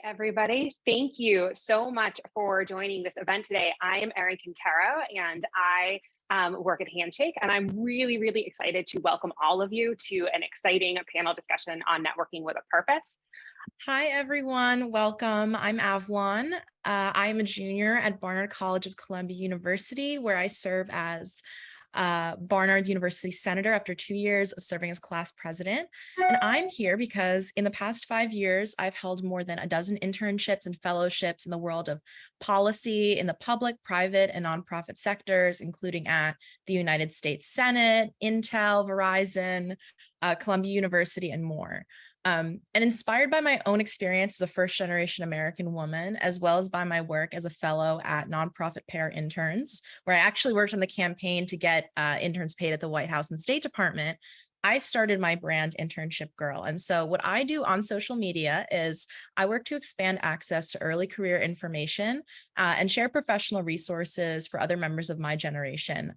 Everybody. Thank you so much for joining this event today. I am Erin Quintero and I work at Handshake, and I'm really, really excited to welcome all of you to an exciting panel discussion on networking with a purpose. Hi, everyone. Welcome. I'm Avalon. I am a junior at Barnard College of Columbia University, where I serve as Barnard's University Senator after 2 years of serving as class president. And I'm here because in the past 5 years, I've held more than a dozen internships and fellowships in the world of policy in the public, private, and nonprofit sectors, including at the United States Senate, Intel, Verizon, Columbia University, and more. And inspired by my own experience as a first-generation American woman, as well as by my work as a fellow at nonprofit pair interns, where I actually worked on the campaign to get interns paid at the White House and State Department, I started my brand Internship Girl. And so what I do on social media is I work to expand access to early career information and share professional resources for other members of my generation.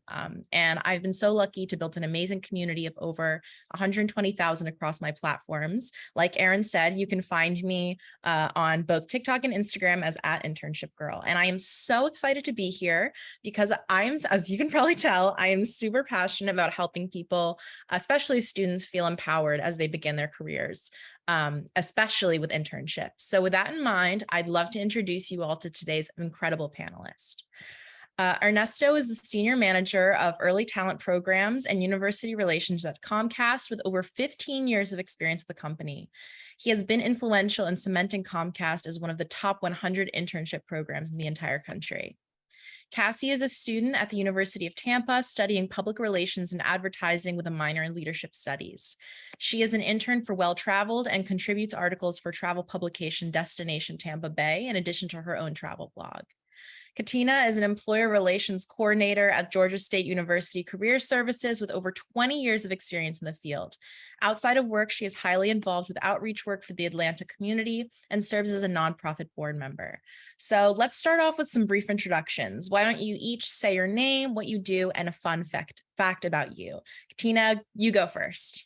And I've been so lucky to build an amazing community of over 120,000 across my platforms. Like Erin said, you can find me on both TikTok and Instagram as @Internship Girl. And I am so excited to be here because as you can probably tell, I am super passionate about helping people, especially students, feel empowered as they begin their careers, especially with internships. So with that in mind, I'd love to introduce you all to today's incredible panelist. Ernesto is the Senior Manager of Early Talent Programs and University Relations at Comcast with over 15 years of experience at the company. He has been influential in cementing Comcast as one of the top 100 internship programs in the entire country. Cassie is a student at the University of Tampa studying public relations and advertising with a minor in leadership studies. She is an intern for Well Traveled and contributes articles for travel publication Destination Tampa Bay, in addition to her own travel blog. Katina is an employer relations coordinator at Georgia State University Career Services with over 20 years of experience in the field. Outside of work, she is highly involved with outreach work for the Atlanta community and serves as a nonprofit board member. So let's start off with some brief introductions. Why don't you each say your name, what you do, and a fun fact about you. Katina, you go first.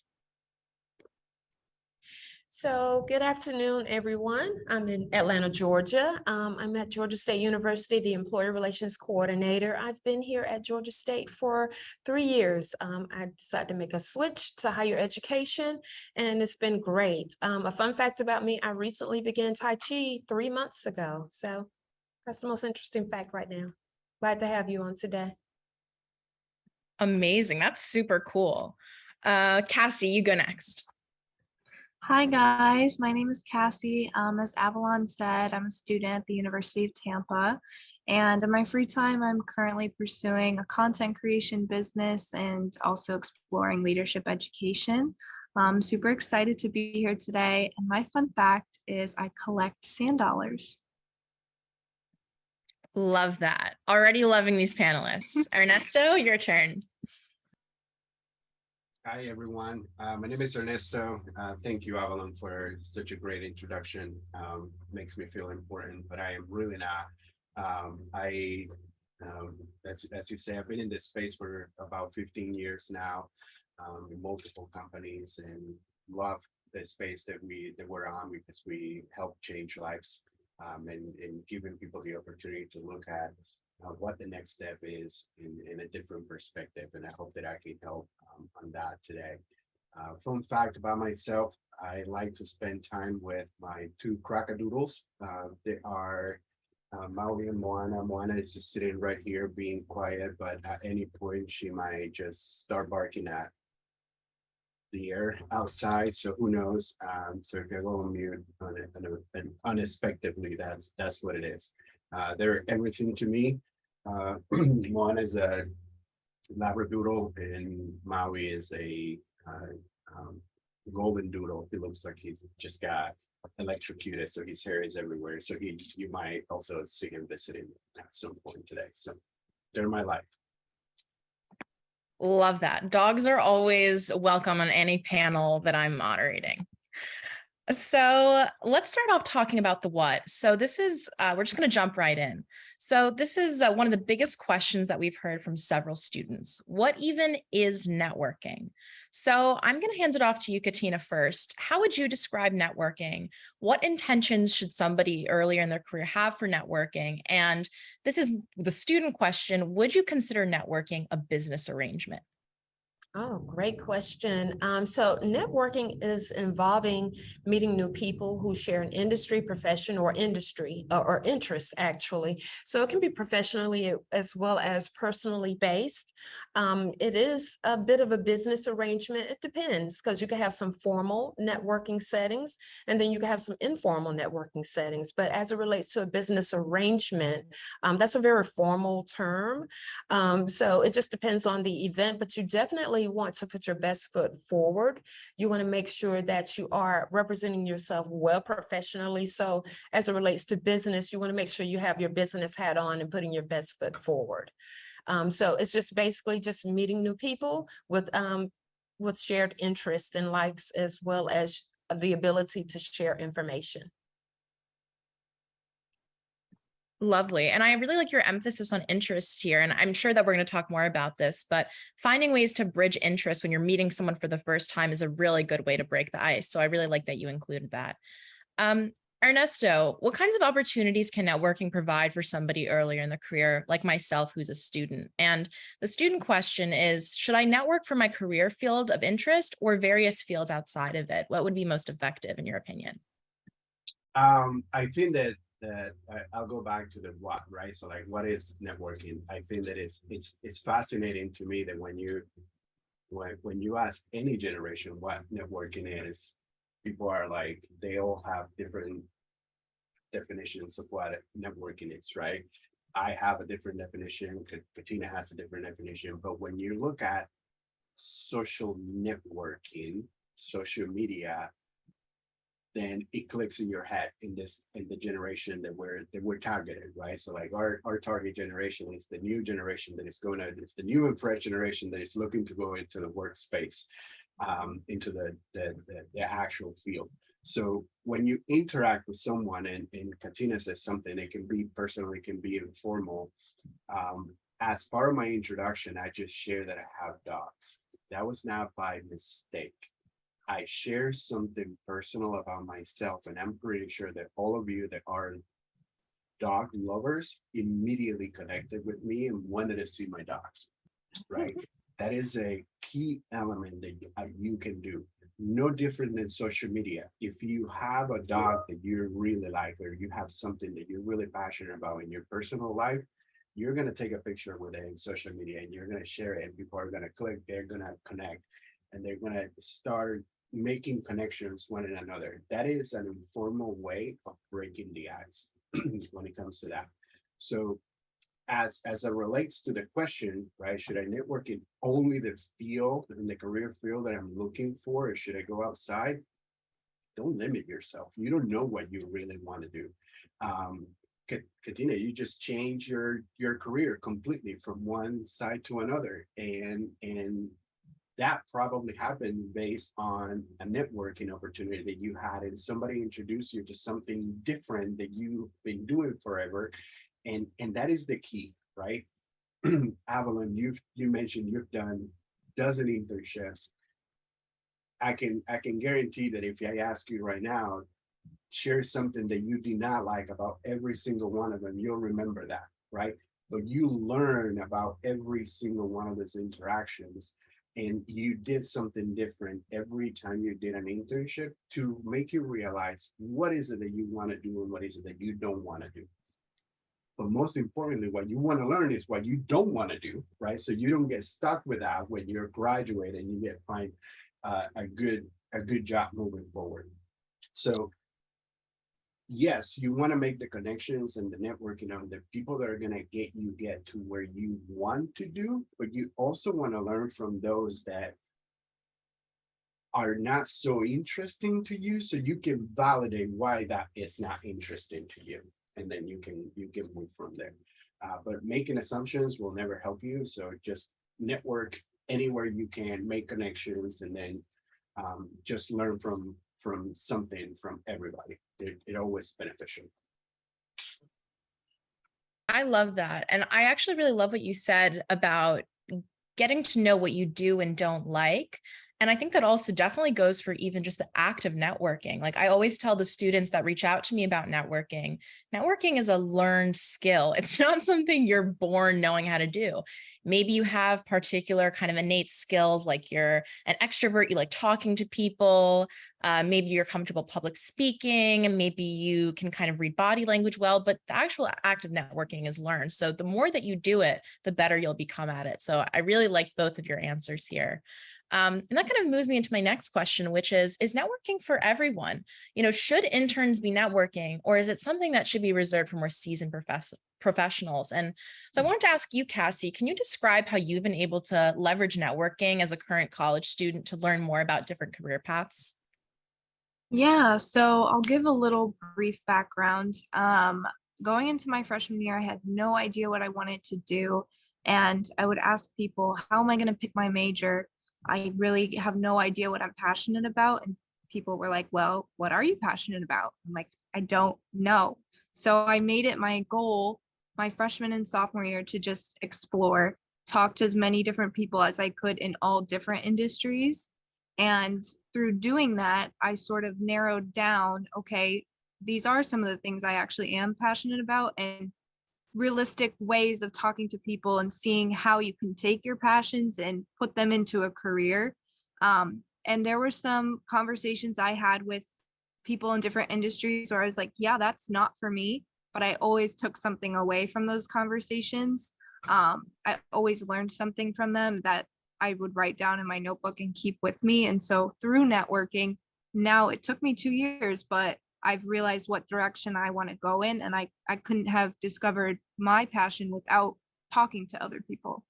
So good afternoon, everyone. I'm in Atlanta, Georgia. I'm at Georgia State University, the Employer Relations Coordinator. I've been here at Georgia State for 3 years. I decided to make a switch to higher education, and it's been great. A fun fact about me, I recently began Tai Chi 3 months ago. So that's the most interesting fact right now. Glad to have you on today. Amazing. That's super cool. Cassie, you go next. Hi guys, my name is Cassie. As Avalon said, I'm a student at the University of Tampa, and in my free time, I'm currently pursuing a content creation business and also exploring leadership education. I'm super excited to be here today, and my fun fact is I collect sand dollars. Love that. Already loving these panelists. Ernesto, your turn. Hi, everyone. My name is Ernesto. Thank you, Avalon, for such a great introduction. Makes me feel important, but I am really not. As you say, I've been in this space for about 15 years now, in multiple companies, and love the space that we're on because we help change lives, and giving people the opportunity to look at what the next step is in a different perspective. And I hope that I can help on that today. Fun fact about myself, I like to spend time with my 2 crackadoodles. They are Maui and Moana. Moana is just sitting right here being quiet, but at any point she might just start barking at the air outside, so who knows. So if I go on mute unexpectedly, that's what it is. They're everything to me. Moana is a Labradoodle, and Maui is a golden doodle. He looks like he's just got electrocuted, so his hair is everywhere. So you might also see him visiting at some point today. So they're my life. Love that. Dogs are always welcome on any panel that I'm moderating. So let's start off talking about the what. So this is, we're just going to jump right in. So this is one of the biggest questions that we've heard from several students. What even is networking? So I'm going to hand it off to you, Katina, first. How would you describe networking? What intentions should somebody earlier in their career have for networking? And this is the student question. Would you consider networking a business arrangement? Oh, great question. So networking is involving meeting new people who share an industry, profession, or interest, actually. So it can be professionally as well as personally based. It is a bit of a business arrangement. It depends, because you can have some formal networking settings, and then you can have some informal networking settings. But as it relates to a business arrangement, that's a very formal term. So it just depends on the event, but you definitely want to put your best foot forward. You want to make sure that you are representing yourself well professionally. So as it relates to business, you want to make sure you have your business hat on and putting your best foot forward. So it's just basically just meeting new people with shared interests and likes, as well as the ability to share information. Lovely. And I really like your emphasis on interest here. And I'm sure that we're going to talk more about this, but finding ways to bridge interest when you're meeting someone for the first time is a really good way to break the ice. So I really like that you included that. Ernesto, what kinds of opportunities can networking provide for somebody earlier in the career, like myself, who's a student? And the student question is, should I network for my career field of interest or various fields outside of it? What would be most effective in your opinion? I think that I'll go back to the what, right? So like, what is networking? I think that it's fascinating to me that when you ask any generation what networking is, people are like, they all have different definitions of what networking is, right? I have a different definition. Katina has a different definition. But when you look at social networking, social media, then it clicks in your head in the generation that we're targeted, right? So like our target generation is the new generation that is it's the new and fresh generation that is looking to go into the workspace, into the actual field. So when you interact with someone, and Katina says something, it can be personal, it can be informal. As part of my introduction, I just shared that I have dogs. That was not by mistake. I share something personal about myself, and I'm pretty sure that all of you that are dog lovers immediately connected with me and wanted to see my dogs, right? That is a key element that you can do. No different than social media. If you have a dog that you really like, or you have something that you're really passionate about in your personal life, you're going to take a picture with it in social media and you're going to share it, and people are going to click, they're going to connect, and they're going to start making connections one another. That is an informal way of breaking the ice when it comes to that. So as it relates to the question, right, should I network in only the field, in the career field that I'm looking for, or should I go outside? Don't limit yourself. You don't know what you really want to do. Katina, you just change your career completely from one side to another, and that probably happened based on a networking opportunity that you had, and somebody introduced you to something different that you've been doing forever, and that is the key, right? Avalon, you mentioned you've done dozen internships. I can guarantee that if I ask you right now, share something that you did not like about every single one of them, you'll remember that, right? But you learn about every single one of those interactions, and you did something different every time you did an internship to make you realize what is it that you want to do and what is it that you don't want to do. But most importantly, what you want to learn is what you don't want to do, right? So you don't get stuck with that when you're graduating and you find a good job moving forward. So yes, you want to make the connections and the networking of the people that are going to get to where you want to do, but you also want to learn from those that are not so interesting to you, so you can validate why that is not interesting to you, and then you can move from there. But making assumptions will never help you, so just network anywhere you can, make connections, and then just learn from from something from everybody. It always beneficial. I love that. And I actually really love what you said about getting to know what you do and don't like. And I think that also definitely goes for even just the act of networking. Like I always tell the students that reach out to me about networking, networking is a learned skill. It's not something you're born knowing how to do. Maybe you have particular kind of innate skills, like you're an extrovert, you like talking to people. Maybe you're comfortable public speaking, and maybe you can kind of read body language well, but the actual act of networking is learned. So the more that you do it, the better you'll become at it. So I really like both of your answers here. And that kind of moves me into my next question, which is networking for everyone? You know, should interns be networking, or is it something that should be reserved for more seasoned professionals? And so I wanted to ask you, Cassie, can you describe how you've been able to leverage networking as a current college student to learn more about different career paths? Yeah, so I'll give a little brief background. Going into my freshman year, I had no idea what I wanted to do. And I would ask people, how am I going to pick my major? I really have no idea what I'm passionate about. And people were like, well, what are you passionate about? I'm like, I don't know. So I made it my goal my freshman and sophomore year to just explore, talk to as many different people as I could in all different industries. And through doing that, I sort of narrowed down, okay, these are some of the things I actually am passionate about, and realistic ways of talking to people and seeing how you can take your passions and put them into a career. And there were some conversations I had with people in different industries where I was like, yeah, that's not for me, but I always took something away from those conversations. I always learned something from them that I would write down in my notebook and keep with me. And so through networking, now it took me 2 years, but I've realized what direction I want to go in, and I couldn't have discovered my passion without talking to other people.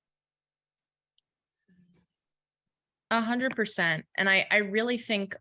100%. And I really think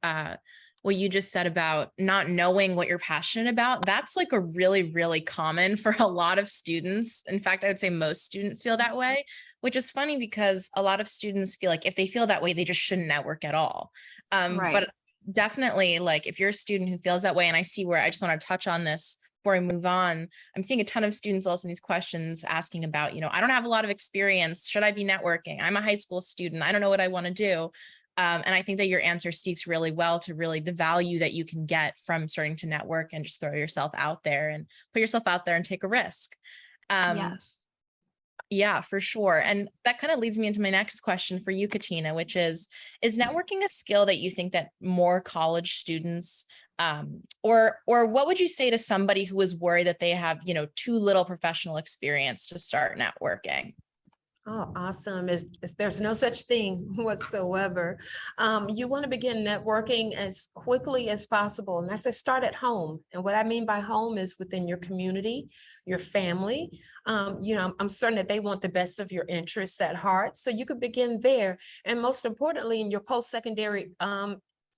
what you just said about not knowing what you're passionate about, that's like a really, really common for a lot of students. In fact, I would say most students feel that way, which is funny because a lot of students feel like if they feel that way, they just shouldn't network at all. Right. But definitely, like if you're a student who feels that way, and I see where I just want to touch on this before I move on, I'm seeing a ton of students also in these questions asking about, you know, I don't have a lot of experience. Should I be networking? I'm a high school student. I don't know what I want to do. And I think that your answer speaks really well to really the value that you can get from starting to network and just throw yourself out there and put yourself out there and take a risk. Yes. Yeah, for sure. And that kind of leads me into my next question for you, Katina, which is networking a skill that you think that more college students, or what would you say to somebody who is worried that they have, you know, too little professional experience to start networking? Oh, awesome. There's no such thing whatsoever. You want to begin networking as quickly as possible. And I say start at home. And what I mean by home is within your community, your family. You know, I'm certain that they want the best of your interests at heart. So you could begin there. And most importantly, in your post-secondary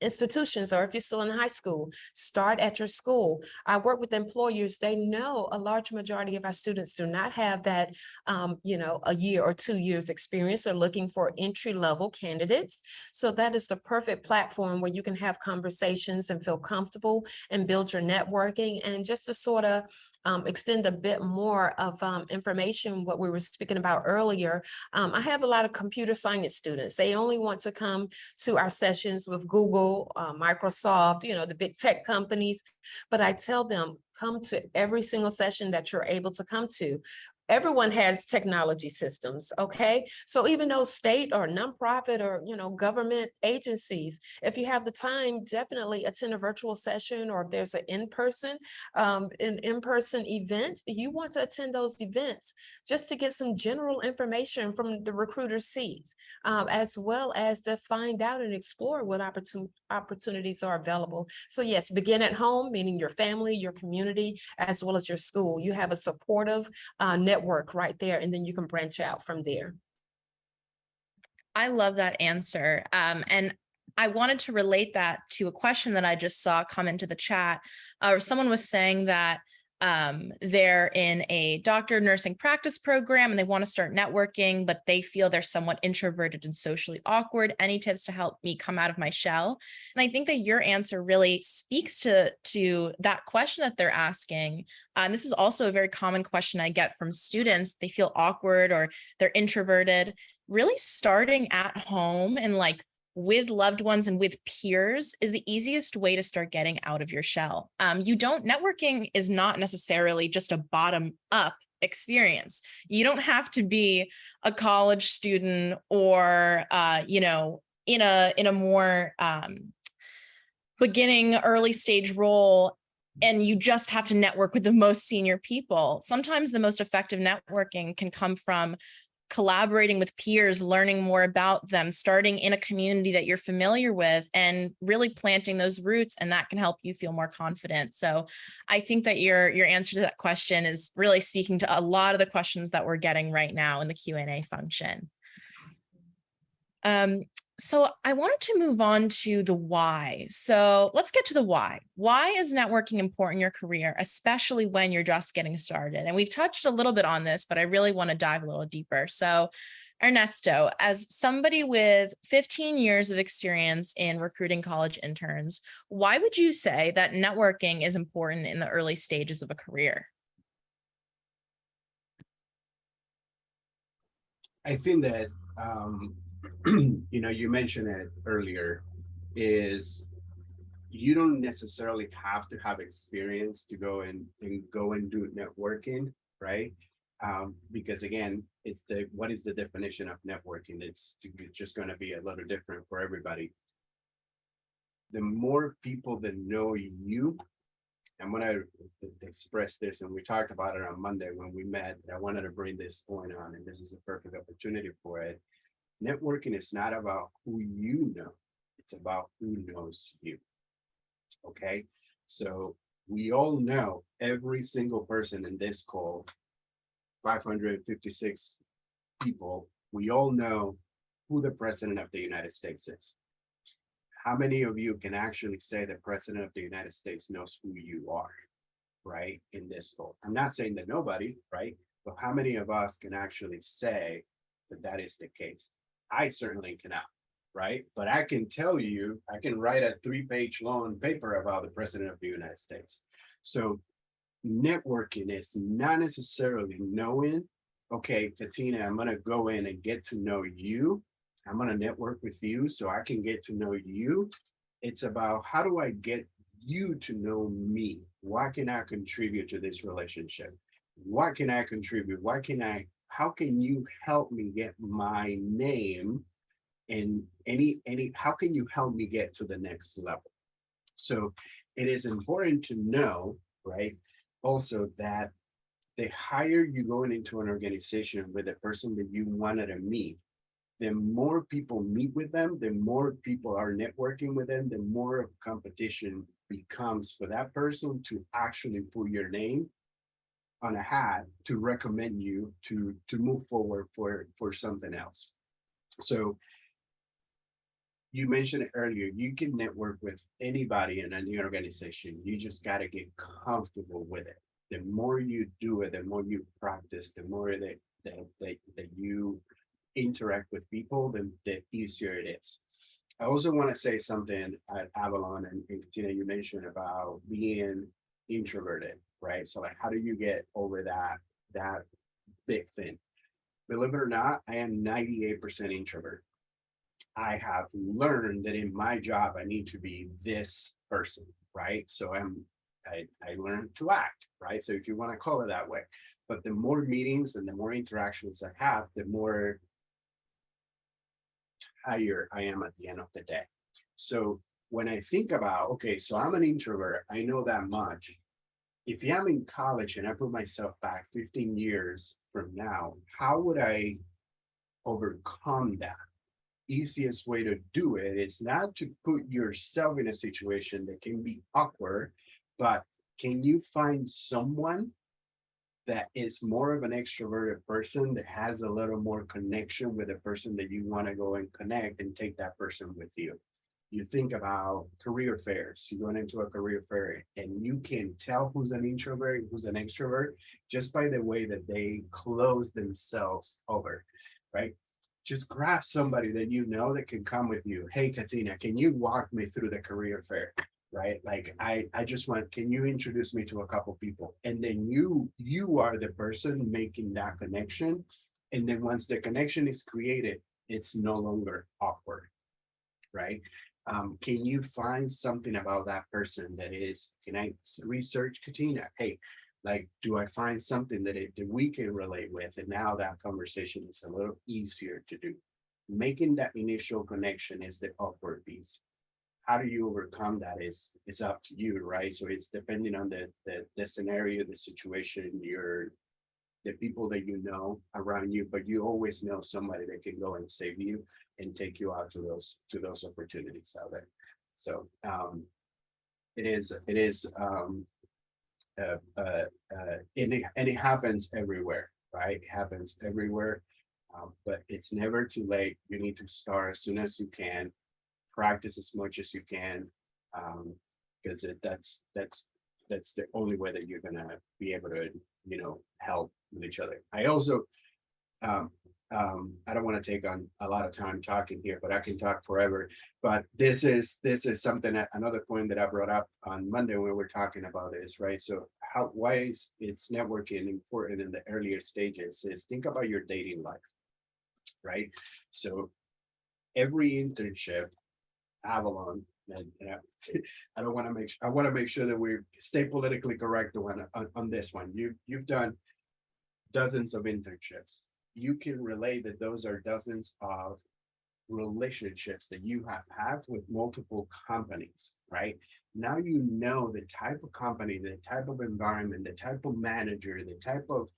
institutions, or if you're still in high school, start at your school. I work with employers. They know a large majority of our students do not have that, you know, a year or 2 years experience. They're looking for entry-level candidates. So that is the perfect platform where you can have conversations and feel comfortable and build your networking, and just to sort of extend a bit more of information, what we were speaking about earlier. I have a lot of computer science students. They only want to come to our sessions with Google, Microsoft, you know, the big tech companies. But I tell them, come to every single session that you're able to come to. Everyone has technology systems, okay? So even those state or nonprofit or, you know, government agencies, if you have the time, definitely attend a virtual session, or if there's an in-person event, you want to attend those events just to get some general information from the recruiter's seat, as well as to find out and explore what opportunities are available. So yes, begin at home, meaning your family, your community, as well as your school. You have a supportive network right there, and then you can branch out from there. I love that answer. And I wanted to relate that to a question that I just saw come into the chat. Someone was saying that they're in a doctor nursing practice program and they want to start networking, but they feel they're somewhat introverted and socially awkward. Any tips to help me come out of my shell? And I think that your answer really speaks to that question that they're asking. And this is also a very common question I get from students. They feel awkward or they're introverted. Really starting at home and like with loved ones and with peers is the easiest way to start getting out of your shell. Networking is not necessarily just a bottom up experience. You don't have to be a college student or, in a more beginning early stage role, and you just have to network with the most senior people. Sometimes the most effective networking can come from collaborating with peers, learning more about them, starting in a community that you're familiar with, and really planting those roots, and that can help you feel more confident. So I think that your answer to that question is really speaking to a lot of the questions that we're getting right now in the Q&A function. So I wanted to move on to the why. So let's get to the why. Why is networking important in your career, especially when you're just getting started? And we've touched a little bit on this, but I really want to dive a little deeper. So Ernesto, as somebody with 15 years of experience in recruiting college interns, why would you say that networking is important in the early stages of a career? I think that you mentioned it earlier, is you don't necessarily have to have experience to go and do networking, right? Because again, what is the definition of networking? It's just going to be a little different for everybody. The more people that know you, I'm going to express this, and we talked about it on Monday when we met. I wanted to bring this point on, and this is a perfect opportunity for it. Networking is not about who you know, it's about who knows you. Okay, so we all know every single person in this call, 556 people, we all know who the President of the United States is. How many of you can actually say the President of the United States knows who you are, right, in this call? I'm not saying that nobody, right, but how many of us can actually say that that is the case? I certainly cannot, right? But I can tell you, I can write a 3-page long paper about the President of the United States. So networking is not necessarily knowing, okay, Katina, I'm going to go in and get to know you. I'm going to network with you so I can get to know you. It's about how do I get you to know me? What can I contribute to this relationship? What can I contribute? How can you help me get my name and how can you help me get to the next level? So it is important to know, right, also that the higher you going into an organization with a person that you wanted to meet, the more people meet with them, the more people are networking with them, the more of competition becomes for that person to actually put your name on a hat to recommend you to move forward for something else. So you mentioned it earlier, you can network with anybody in any organization. You just got to get comfortable with it. The more you do it, the more you practice, the more that you interact with people, the easier it is. I also want to say something at Avalon, and Katina, you mentioned about being introverted, right? So like, how do you get over that big thing? Believe it or not, I am 98% introvert. I have learned that in my job, I need to be this person, right? So I learned to act, right? So if you want to call it that way, but the more meetings and the more interactions I have, the more tired I am at the end of the day. So when I think about, okay, so I'm an introvert, I know that much. If I'm in college and I put myself back 15 years from now, how would I overcome that? Easiest way to do it is not to put yourself in a situation that can be awkward, but can you find someone that is more of an extroverted person that has a little more connection with a person that you want to go and connect and take that person with you? You think about career fairs, you're going into a career fair and you can tell who's an introvert, who's an extrovert, just by the way that they close themselves over, right? Just grab somebody that you know that can come with you. Hey, Katina, can you walk me through the career fair? Right? Like I just want, can you introduce me to a couple people? And then you are the person making that connection. And then once the connection is created, it's no longer awkward, right? Can you find something about that person that is, can I research Katina? Hey, like, do I find something that we can relate with? And now that conversation is a little easier to do. Making that initial connection is the awkward piece. How do you overcome that is up to you, right? So it's depending on the scenario, the situation, the people that you know around you, but you always know somebody that can go and save you and take you out to those opportunities out there. So it is and it happens everywhere, right? It happens everywhere, but it's never too late. You need to start as soon as you can, practice as much as you can, because that's the only way that you're gonna be able to, help with each other. I also, I don't want to take on a lot of time talking here, but I can talk forever. But this is something, another point that I brought up on Monday when we're talking about this, right? So why is it's networking important in the earlier stages is think about your dating life, right? So every internship, Avalon, and I don't want to I want to make sure that we stay politically correct on this one. You've done dozens of internships. You can relate that those are dozens of relationships that you have with multiple companies, right? Now you know the type of company, the type of environment, the type of manager, the type of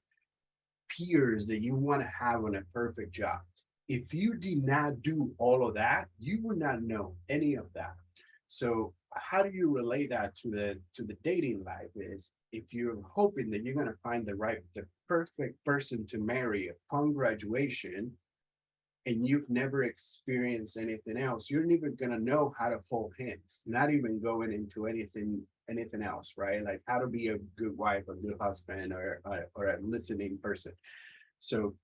peers that you want to have on a perfect job. If you did not do all of that, you would not know any of that. So how do you relate that to the dating life is if you're hoping that you're going to find the perfect person to marry upon graduation, and you've never experienced anything else, you're not even going to know how to hold hands, not even going into anything else, right? Like how to be a good wife, a good husband, or a listening person. So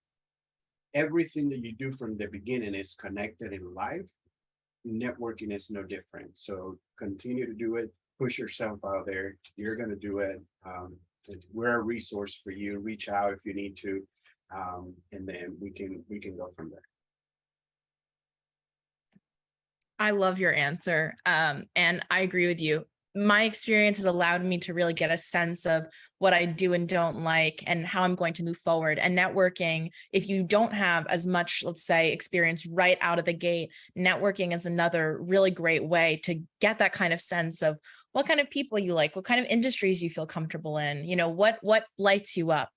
everything that you do from the beginning is connected in life. Networking is no different. So continue to do it, push yourself out there. You're going to do it. We're a resource for you. Reach out if you need to, and then we can go from there. I love your answer. And I agree with you. My experience has allowed me to really get a sense of what I do and don't like and how I'm going to move forward. And networking, if you don't have as much, let's say, experience right out of the gate, networking is another really great way to get that kind of sense of what kind of people you like, what kind of industries you feel comfortable in, what lights you up.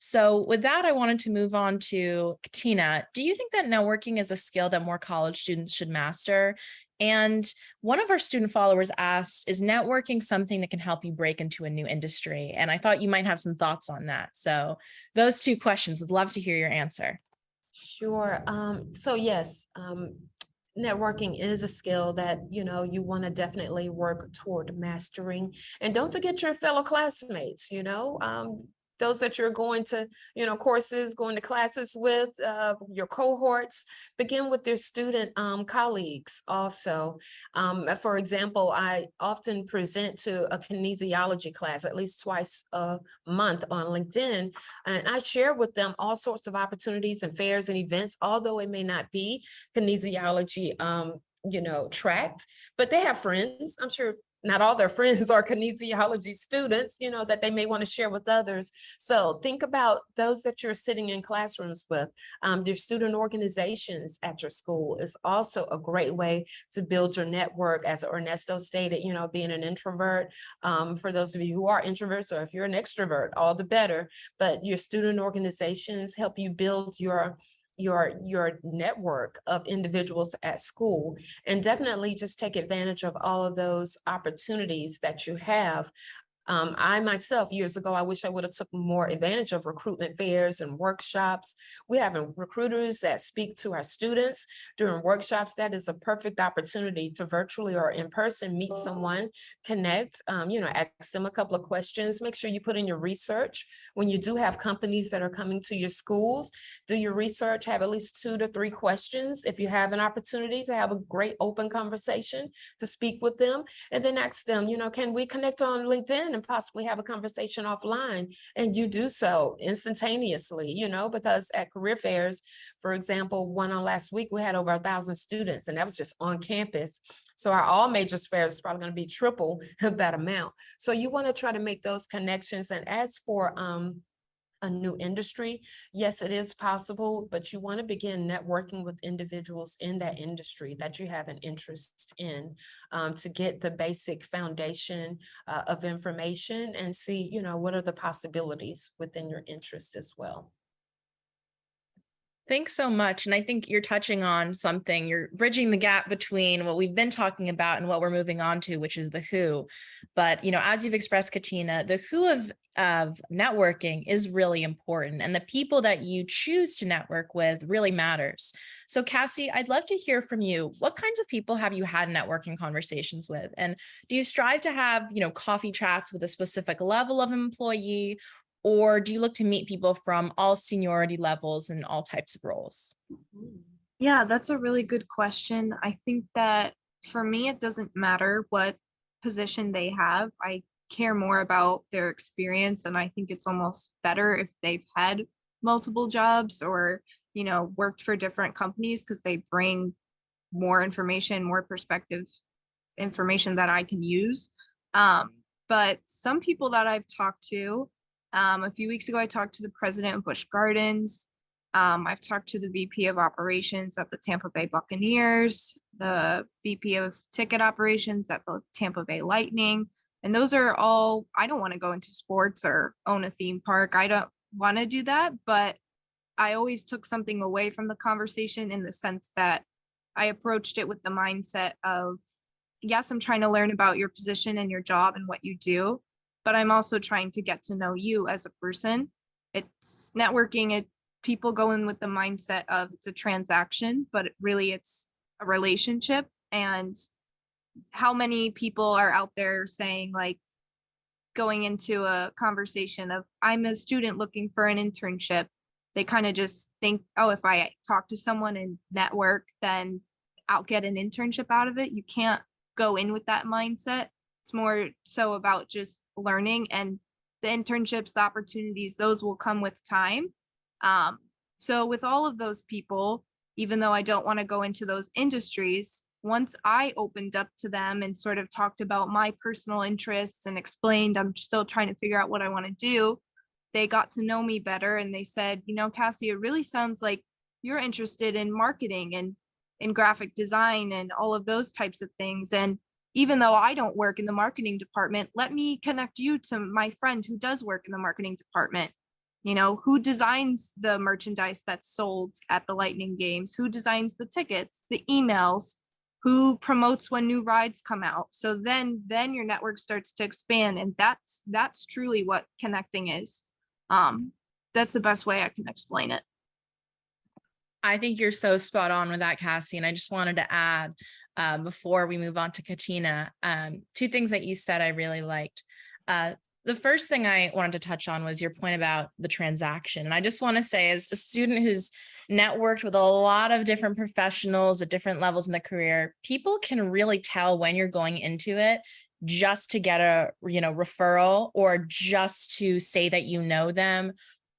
So with that, I wanted to move on to Katina. Do you think that networking is a skill that more college students should master? And one of our student followers asked, is networking something that can help you break into a new industry? And I thought you might have some thoughts on that. So those two questions, would love to hear your answer. Sure. So yes, networking is a skill that, you want to definitely work toward mastering. And don't forget your fellow classmates, those that you're going to, courses, going to classes with, your cohorts. Begin with your student colleagues also. For example, I often present to a kinesiology class at least twice a month on LinkedIn, and I share with them all sorts of opportunities and fairs and events, although it may not be kinesiology tracked, but they have friends. I'm sure not all their friends are kinesiology students, that they may want to share with others. So think about those that you're sitting in classrooms with. Your student organizations at your school is also a great way to build your network. As Ernesto stated, being an introvert, for those of you who are introverts, or if you're an extrovert, all the better. But your student organizations help you build your network of individuals at school, and definitely just take advantage of all of those opportunities that you have. I myself, years ago, I wish I would have took more advantage of recruitment fairs and workshops. We have recruiters that speak to our students during workshops. That is a perfect opportunity to virtually or in person meet someone, connect, ask them a couple of questions. Make sure you put in your research. When you do have companies that are coming to your schools, do your research, have at least 2 to 3 questions. If you have an opportunity to have a great open conversation, to speak with them, and then ask them, can we connect on LinkedIn and possibly have a conversation offline? And you do so instantaneously, because at career fairs, for example, one on last week, we had over 1,000 students, and that was just on campus. So our all majors fair is probably going to be triple that amount. So you want to try to make those connections. And as for a new industry, yes, it is possible, but you want to begin networking with individuals in that industry that you have an interest in, to get the basic foundation of information and see, what are the possibilities within your interest as well. Thanks so much. And I think you're touching on something. You're bridging the gap between what we've been talking about and what we're moving on to, which is the who. But, as you've expressed, Katina, the who of networking is really important. And the people that you choose to network with really matters. So Cassie, I'd love to hear from you. What kinds of people have you had networking conversations with? And do you strive to have, coffee chats with a specific level of employee? Or do you look to meet people from all seniority levels and all types of roles? Yeah, that's a really good question. I think that for me, it doesn't matter what position they have. I care more about their experience, and I think it's almost better if they've had multiple jobs or, worked for different companies, because they bring more information, more perspective information that I can use. But some people that I've talked to, a few weeks ago, I talked to the president of Busch Gardens. I've talked to the VP of operations at the Tampa Bay Buccaneers, the VP of ticket operations at the Tampa Bay Lightning. And those are all, I don't want to go into sports or own a theme park. I don't want to do that, but I always took something away from the conversation in the sense that I approached it with the mindset of, yes, I'm trying to learn about your position and your job and what you do, but I'm also trying to get to know you as a person. It's networking. People go in with the mindset of it's a transaction, but really it's a relationship. And how many people are out there saying, like, going into a conversation of, I'm a student looking for an internship. They kind of just think, oh, if I talk to someone and network, then I'll get an internship out of it. You can't go in with that mindset. It's more so about just learning, and the internships, the opportunities, those will come with time. So with all of those people, even though I don't want to go into those industries, once I opened up to them and sort of talked about my personal interests and explained I'm still trying to figure out what I want to do, they got to know me better. And they said, Cassie, it really sounds like you're interested in marketing and in graphic design and all of those types of things. And even though I don't work in the marketing department, let me connect you to my friend who does work in the marketing department. Who designs the merchandise that's sold at the Lightning games, who designs the tickets, the emails, who promotes when new rides come out. So then your network starts to expand, and that's truly what connecting is. That's the best way I can explain it. I think you're so spot on with that, Cassie. And I just wanted to add, before we move on to Katina, 2 things that you said I really liked. The first thing I wanted to touch on was your point about the transaction. And I just want to say, as a student who's networked with a lot of different professionals at different levels in the career, people can really tell when you're going into it just to get a referral, or just to say that you know them,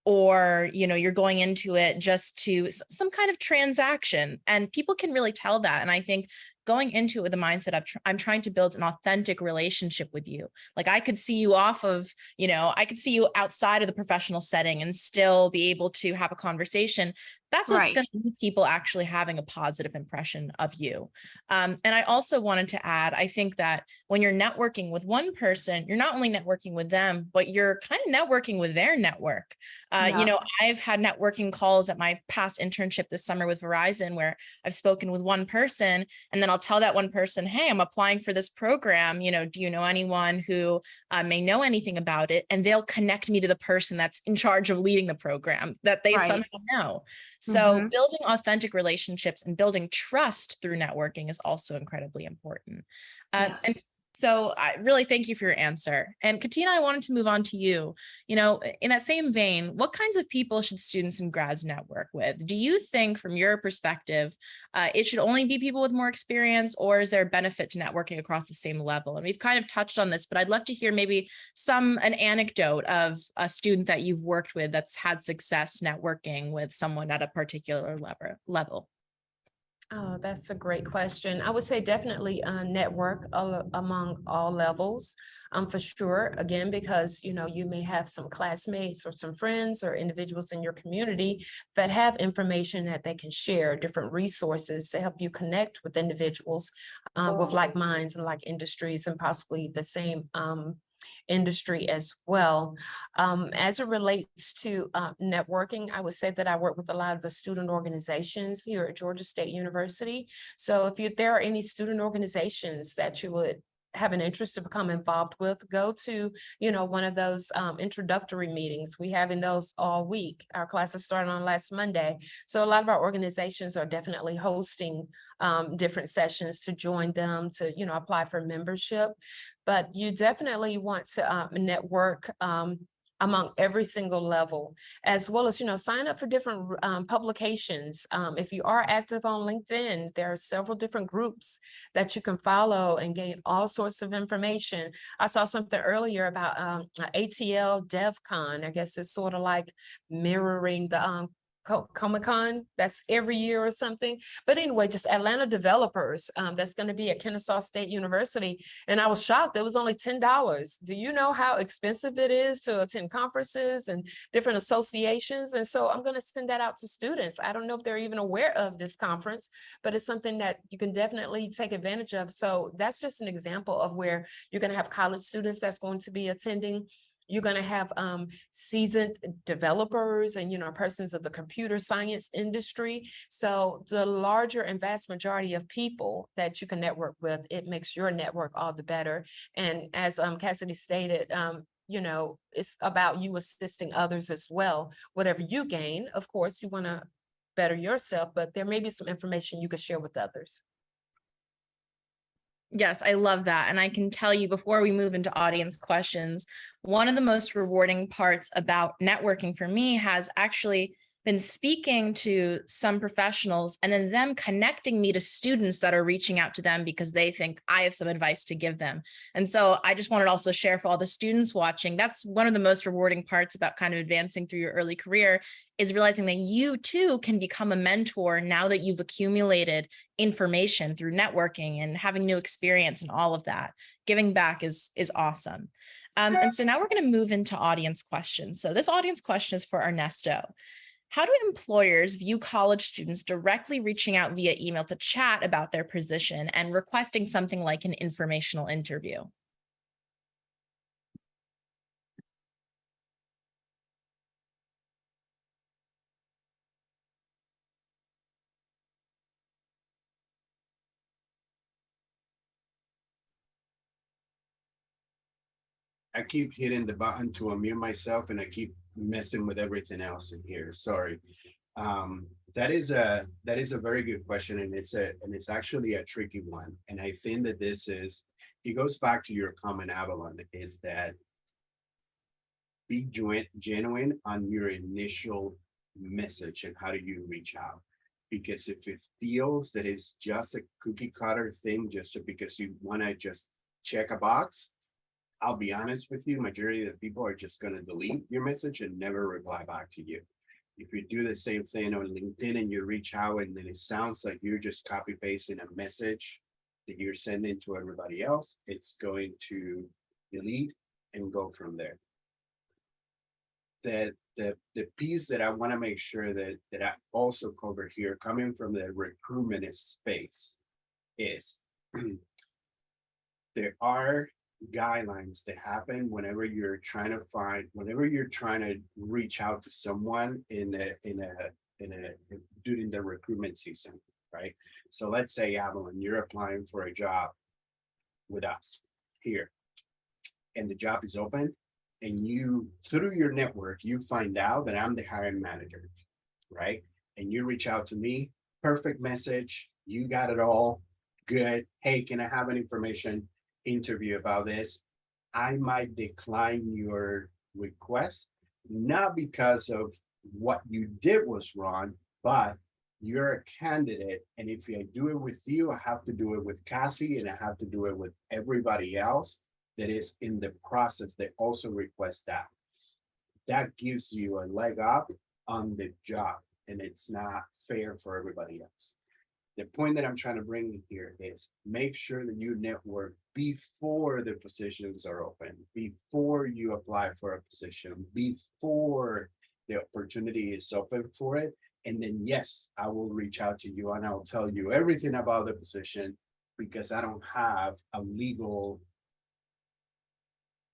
or you're going into it just to some kind of transaction, and people can really tell that. And I think going into it with the mindset of I'm trying to build an authentic relationship with you. Like, I could see you I could see you outside of the professional setting and still be able to have a conversation. That's what's Right. going to leave people actually having a positive impression of you. And I also wanted to add, I think that when you're networking with one person, you're not only networking with them, but you're kind of networking with their network. Yeah. I've had networking calls at my past internship this summer with Verizon where I've spoken with one person, and then I'll tell that one person, hey, I'm applying for this program. Do you know anyone who may know anything about it? And they'll connect me to the person that's in charge of leading the program that they Right. somehow know. So Mhm. building authentic relationships and building trust through networking is also incredibly important. And Yes. so I really thank you for your answer. And Katina, I wanted to move on to you. In that same vein, what kinds of people should students and grads network with? Do you think, from your perspective, it should only be people with more experience, or is there a benefit to networking across the same level? And we've kind of touched on this, but I'd love to hear maybe an anecdote of a student that you've worked with that's had success networking with someone at a particular level. Oh, that's a great question. I would say definitely network among all levels, for sure. Again, because you may have some classmates or some friends or individuals in your community that have information that they can share, different resources to help you connect with individuals with like minds and like industries and possibly the same industry as well. As it relates to networking, I would say that I work with a lot of the student organizations here at Georgia State University. So if there are any student organizations that you would have an interest to become involved with, go to, one of those introductory meetings. We having those all week. Our classes started on last Monday. So a lot of our organizations are definitely hosting different sessions to join them, to, apply for membership. But you definitely want to network among every single level, as well as, sign up for different publications. If you are active on LinkedIn, there are several different groups that you can follow and gain all sorts of information. I saw something earlier about ATL DevCon. I guess it's sort of like mirroring the Comic-Con that's every year or something. But anyway, just Atlanta developers that's going to be at Kennesaw State University. And I was shocked. It was only $10. Do you know how expensive it is to attend conferences and different associations? And so I'm going to send that out to students. I don't know if they're even aware of this conference, but it's something that you can definitely take advantage of. So that's just an example of where you're going to have college students that's going to be attending. You're going to have seasoned developers and, persons of the computer science industry. So the larger and vast majority of people that you can network with, it makes your network all the better. And as Cassidy stated, it's about you assisting others as well. Whatever you gain, of course, you want to better yourself, but there may be some information you could share with others. Yes, I love that. And I can tell you, before we move into audience questions, one of the most rewarding parts about networking for me has actually been speaking to some professionals and then them connecting me to students that are reaching out to them because they think I have some advice to give them. And so I just wanted to also share for all the students watching, that's one of the most rewarding parts about kind of advancing through your early career, is realizing that you too can become a mentor now that you've accumulated information through networking and having new experience and all of that. Giving back is awesome. And so now we're going to move into audience questions. So this audience question is for Ernesto. How do employers view college students directly reaching out via email to chat about their position and requesting something like an informational interview? I keep hitting the button to unmute myself and I keep messing with everything else in here. Sorry. That is a very good question, and it's actually a tricky one. And I think that it goes back to your comment, Avalon, is that be genuine on your initial message and how do you reach out. Because if it feels that it's just a cookie cutter thing, just because you want to just check a box, I'll be honest with you, majority of the people are just going to delete your message and never reply back to you. If you do the same thing on LinkedIn and you reach out and then it sounds like you're just copy pasting a message that you're sending to everybody else, it's going to delete and go from there. the piece that I want to make sure that I also cover here, coming from the recruitment space, is there are guidelines that happen whenever you're trying to reach out to someone during the recruitment season, right? So let's say, Avalon, you're applying for a job with us here, and the job is open, and you, through your network, you find out that I'm the hiring manager, right? And you reach out to me, perfect message, you got it all good. Hey, can I have an information interview about this? I might decline your request, not because of what you did was wrong, but you're a candidate. And if I do it with you, I have to do it with Cassie, and I have to do it with everybody else that is in the process that also requests that. That gives you a leg up on the job, and it's not fair for everybody else. The point that I'm trying to bring here is make sure that you network before the positions are open, before you apply for a position, before the opportunity is open for it. And then, yes, I will reach out to you and I'll tell you everything about the position, because I don't have a legal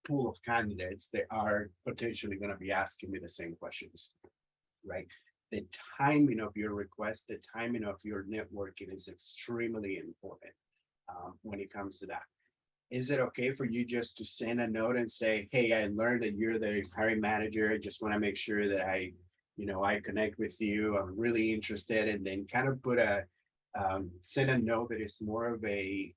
pool of candidates that are potentially going to be asking me the same questions, right? The timing of your request, the timing of your networking is extremely important when it comes to that. Is it okay for you just to send a note and say, hey, I learned that you're the hiring manager. I just want to make sure that I connect with you. I'm really interested. And then kind of put send a note that is more of an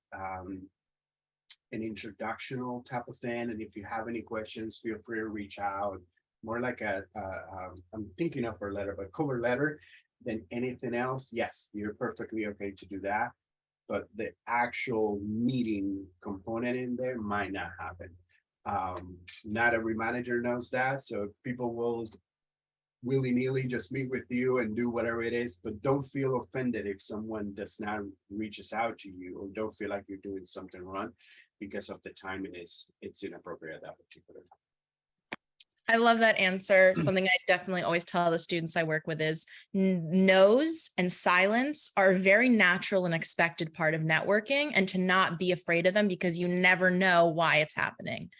introductional type of thing. And if you have any questions, feel free to reach out. More like I'm thinking of a letter, but cover letter than anything else. Yes, you're perfectly okay to do that. But the actual meeting component in there might not happen. Not every manager knows that. So people will willy-nilly just meet with you and do whatever it is, but don't feel offended if someone does not reaches out to you, or don't feel like you're doing something wrong because of the timing it's inappropriate at that particular time. I love that answer. Something I definitely always tell the students I work with is no's and silence are a very natural and expected part of networking, and to not be afraid of them because you never know why it's happening.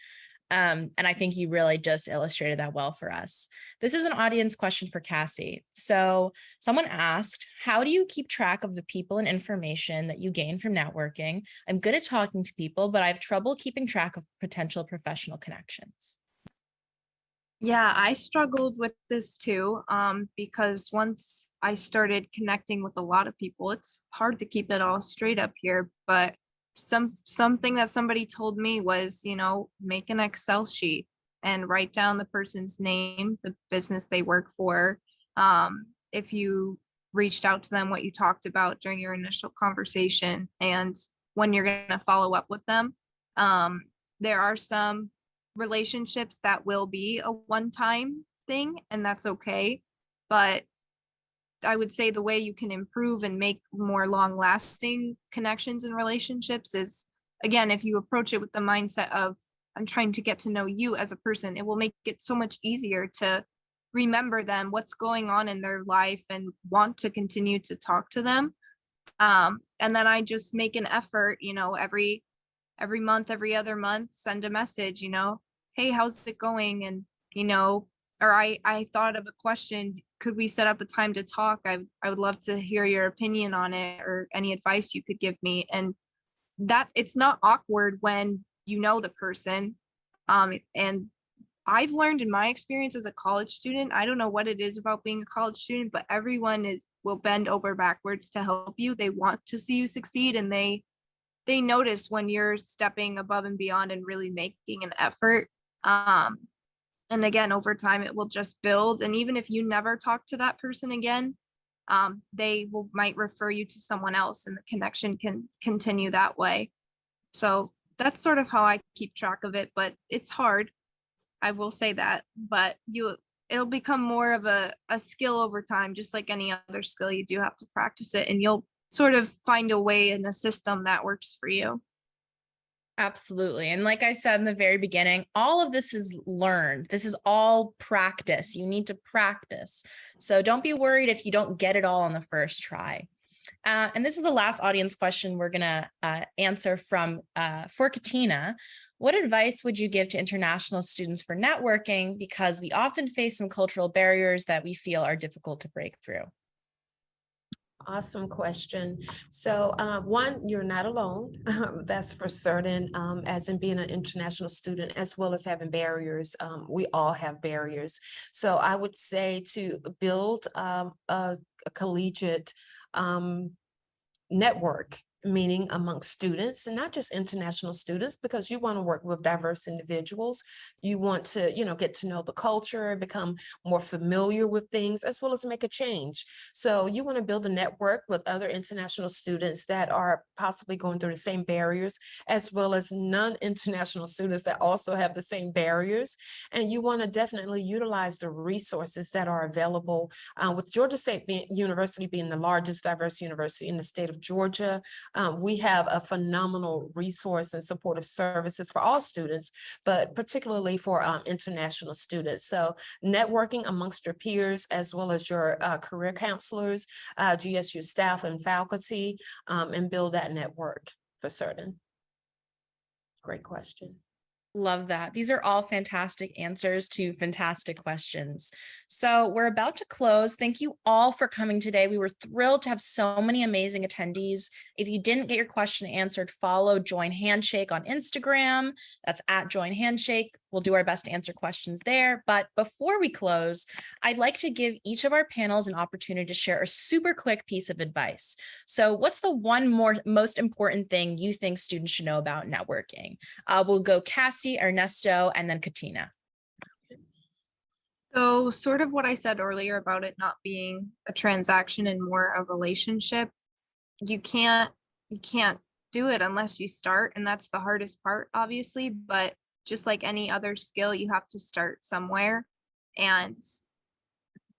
And I think you really just illustrated that well for us. This is an audience question for Cassie. So someone asked, how do you keep track of the people and information that you gain from networking? I'm good at talking to people, but I have trouble keeping track of potential professional connections. Yeah, I struggled with this too, because once I started connecting with a lot of people, it's hard to keep it all straight up here. But something that somebody told me was, make an Excel sheet and write down the person's name, the business they work for. If you reached out to them, what you talked about during your initial conversation, and when you're going to follow up with them. There are some relationships that will be a one-time thing, and that's okay. But I would say the way you can improve and make more long-lasting connections and relationships is, again, if you approach it with the mindset of, I'm trying to get to know you as a person, it will make it so much easier to remember them, what's going on in their life, and want to continue to talk to them. And then I just make an effort, every month, every other month, send a message, hey, how's it going? And, or I thought of a question, could we set up a time to talk? I would love to hear your opinion on it, or any advice you could give me. And that it's not awkward when you know the person. And I've learned in my experience as a college student, I don't know what it is about being a college student, but everyone will bend over backwards to help you. They want to see you succeed, and they notice when you're stepping above and beyond and really making an effort. And again, over time, it will just build. And even if you never talk to that person again, they might refer you to someone else, and the connection can continue that way. So that's sort of how I keep track of it, but it's hard. I will say that, but it'll become more of a skill over time, just like any other skill. You do have to practice it, and you'll sort of find a way in a system that works for you. Absolutely. And like I said in the very beginning, all of this is learned. This is all practice. You need to practice. So don't be worried if you don't get it all on the first try. And this is the last audience question we're going to answer from for Katina. What advice would you give to international students for networking? Because we often face some cultural barriers that we feel are difficult to break through. Awesome question. So one, you're not alone. That's for certain, as in being an international student, as well as having barriers. We all have barriers. So I would say to build a collegiate network, meaning amongst students, and not just international students, because you want to work with diverse individuals. You want to, get to know the culture, become more familiar with things, as well as make a change. So you want to build a network with other international students that are possibly going through the same barriers, as well as non-international students that also have the same barriers. And you want to definitely utilize the resources that are available with Georgia State University being the largest diverse university in the state of Georgia. We have a phenomenal resource and supportive services for all students, but particularly for international students. So networking amongst your peers, as well as your career counselors, GSU staff and faculty, and build that network for certain. Great question. Love that. These are all fantastic answers to fantastic questions. So we're about to close. Thank you all for coming today. We were thrilled to have so many amazing attendees. If you didn't get your question answered, follow Join Handshake on Instagram. That's at Join Handshake. We'll do our best to answer questions there. But before we close, I'd like to give each of our panels an opportunity to share a super quick piece of advice. So what's the most important thing you think students should know about networking? We'll go Cassie, Ernesto, and then Katina. So sort of what I said earlier about it not being a transaction and more a relationship, you can't do it unless you start. And that's the hardest part, obviously, but just like any other skill, you have to start somewhere. And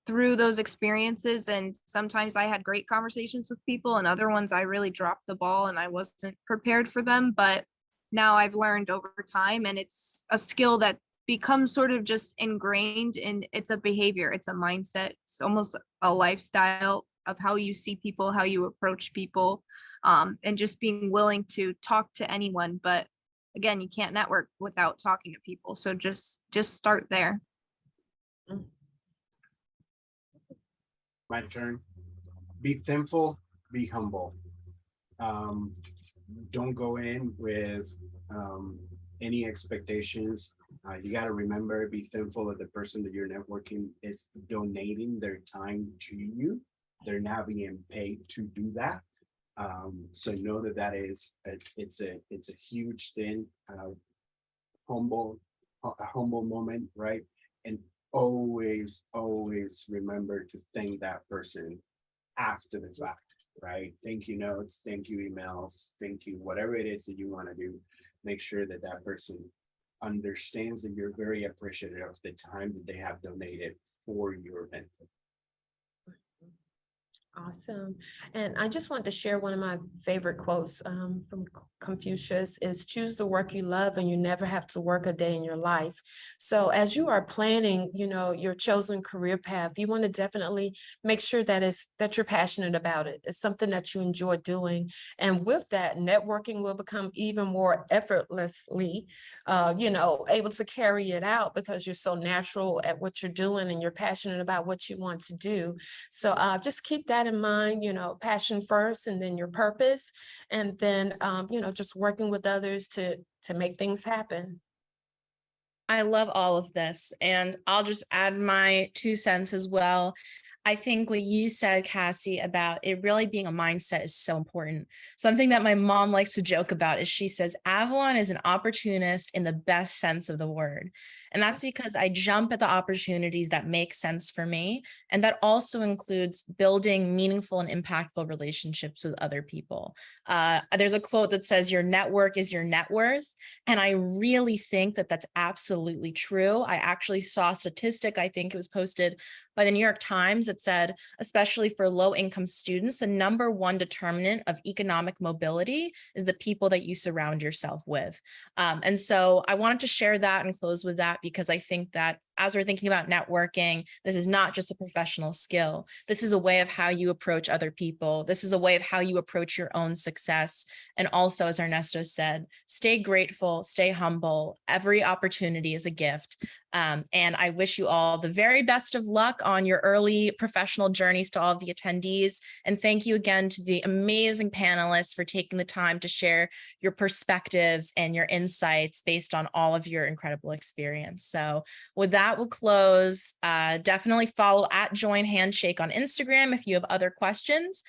through those experiences, and sometimes I had great conversations with people, and other ones I really dropped the ball and I wasn't prepared for them. But now I've learned over time, and it's a skill that becomes sort of just ingrained in, it's a behavior, it's a mindset, it's almost a lifestyle of how you see people, how you approach people, and just being willing to talk to anyone. But again, you can't network without talking to people. So just start there. My turn. Be thankful, be humble. Don't go in with any expectations. You got to remember, be thankful that the person that you're networking is donating their time to you. They're not being paid to do that. So know that it's a huge thing. A humble moment, right? And always remember to thank that person after the fact, right? Thank you notes, thank you emails, thank you, whatever it is that you want to do. Make sure that that person understands that you're very appreciative of the time that they have donated for your benefit. Awesome. And I just want to share one of my favorite quotes from Confucius is choose the work you love and you never have to work a day in your life. So as you are planning, your chosen career path, you want to definitely make sure that you're passionate about it. It's something that you enjoy doing. And with that, networking will become even more effortlessly, able to carry it out because you're so natural at what you're doing and you're passionate about what you want to do. So just keep that in mind, passion first and then your purpose, and then, just working with others to make things happen. I love all of this, and I'll just add my 2 cents as well. I think what you said, Cassie, about it really being a mindset is so important. Something that my mom likes to joke about is she says, Avalon is an opportunist in the best sense of the word. And that's because I jump at the opportunities that make sense for me. And that also includes building meaningful and impactful relationships with other people. There's a quote that says, your network is your net worth. And I really think that that's absolutely true. I actually saw a statistic, I think it was posted by the New York Times that said, especially for low-income students, the #1 determinant of economic mobility is the people that you surround yourself with. And so I wanted to share that and close with that, because I think that as we're thinking about networking, this is not just a professional skill. This is a way of how you approach other people. This is a way of how you approach your own success. And also, as Ernesto said, stay grateful, stay humble. Every opportunity is a gift. And I wish you all the very best of luck on your early professional journeys to all of the attendees. And thank you again to the amazing panelists for taking the time to share your perspectives and your insights based on all of your incredible experience. So with that, we'll close. Definitely follow @Join Handshake on Instagram if you have other questions.